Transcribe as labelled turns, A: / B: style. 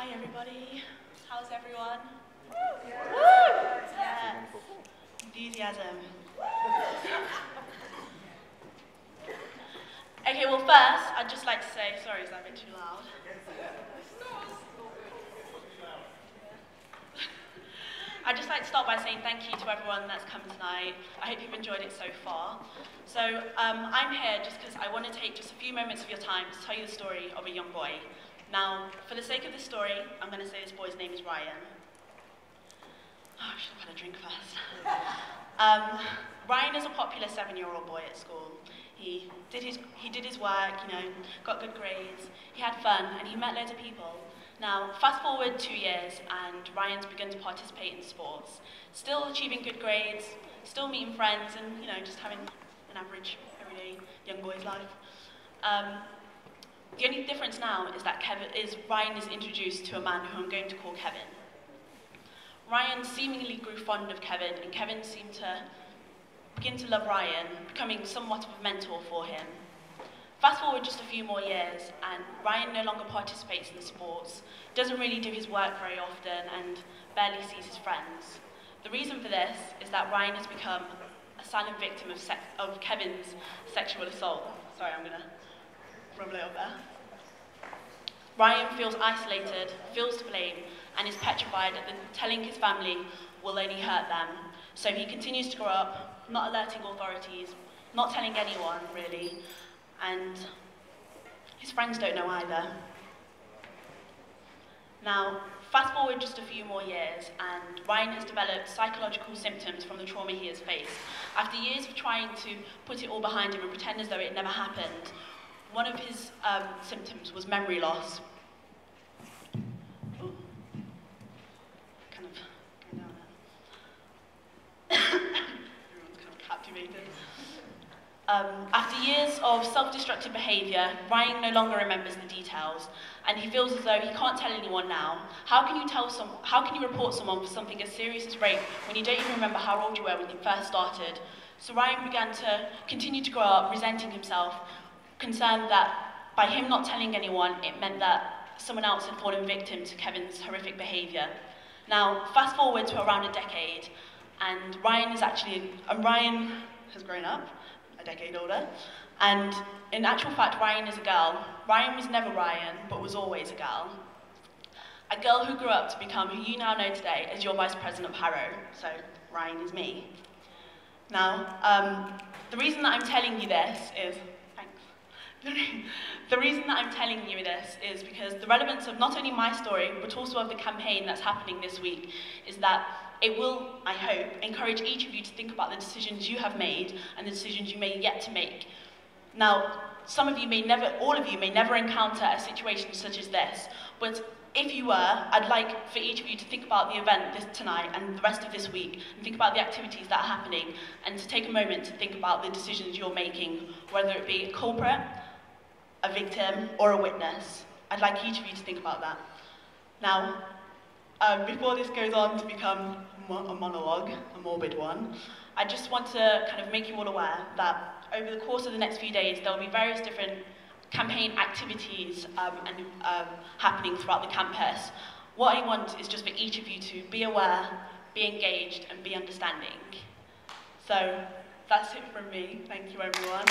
A: Hi everybody, how's everyone?
B: Woo!
A: Yes. Enthusiasm. Okay, well first, I'd just like to say, sorry, is that a bit too loud? I'd just like to start by saying thank you to everyone that's come tonight. I hope you've enjoyed it so far. So I'm here just because I want to take just a few moments of your time to tell you the story of a young boy. Now, for the sake of this story, I'm going to say this boy's name is Ryan. Oh, I should have had a drink first. Ryan is a popular 7-year-old boy at school. He did his work, got good grades, he had fun, and he met loads of people. Now, fast forward 2 years, and Ryan's begun to participate in sports, still achieving good grades, still meeting friends, and just having an average, everyday young boy's life. The only difference now is that Ryan is introduced to a man who I'm going to call Kevin. Ryan seemingly grew fond of Kevin, and Kevin seemed to begin to love Ryan, becoming somewhat of a mentor for him. Fast forward just a few more years, and Ryan no longer participates in sports, doesn't really do his work very often, and barely sees his friends. The reason for this is that Ryan has become a silent victim of Kevin's sexual assault. Sorry, I'm going to rumble it up there. Ryan feels isolated, feels to blame, and is petrified that telling his family will only hurt them. So he continues to grow up, not alerting authorities, not telling anyone, really, and his friends don't know either. Now, fast forward just a few more years, and Ryan has developed psychological symptoms from the trauma he has faced. After years of trying to put it all behind him and pretend as though it never happened, one of his symptoms was memory loss. Ooh. Kind of going down there. Everyone's kind of captivated. After years of self-destructive behaviour, Ryan no longer remembers the details, and he feels as though he can't tell anyone now. How can you report someone for something as serious as rape when you don't even remember how old you were when you first started? So Ryan began to continue to grow up, resenting himself, concerned that by him not telling anyone, it meant that someone else had fallen victim to Kevin's horrific behaviour. Now, fast forward to around a decade, and Ryan has grown up, a decade older, and in actual fact, Ryan is a girl. Ryan was never Ryan, but was always a girl. A girl who grew up to become who you now know today as your Vice President of Harrow, so Ryan is me. Now, the reason that I'm telling you this is, the reason that I'm telling you this is because the relevance of not only my story, but also of the campaign that's happening this week, is that it will, I hope, encourage each of you to think about the decisions you have made and the decisions you may yet to make. Now, all of you may never encounter a situation such as this, but if you were, I'd like for each of you to think about the event tonight and the rest of this week, and think about the activities that are happening, and to take a moment to think about the decisions you're making, whether it be a culprit, a victim, or a witness. I'd like each of you to think about that. Now, before this goes on to become a monologue, a morbid one, I just want to kind of make you all aware that over the course of the next few days, there will be various different campaign activities happening throughout the campus. What I want is just for each of you to be aware, be engaged, and be understanding. So that's it from me. Thank you, everyone.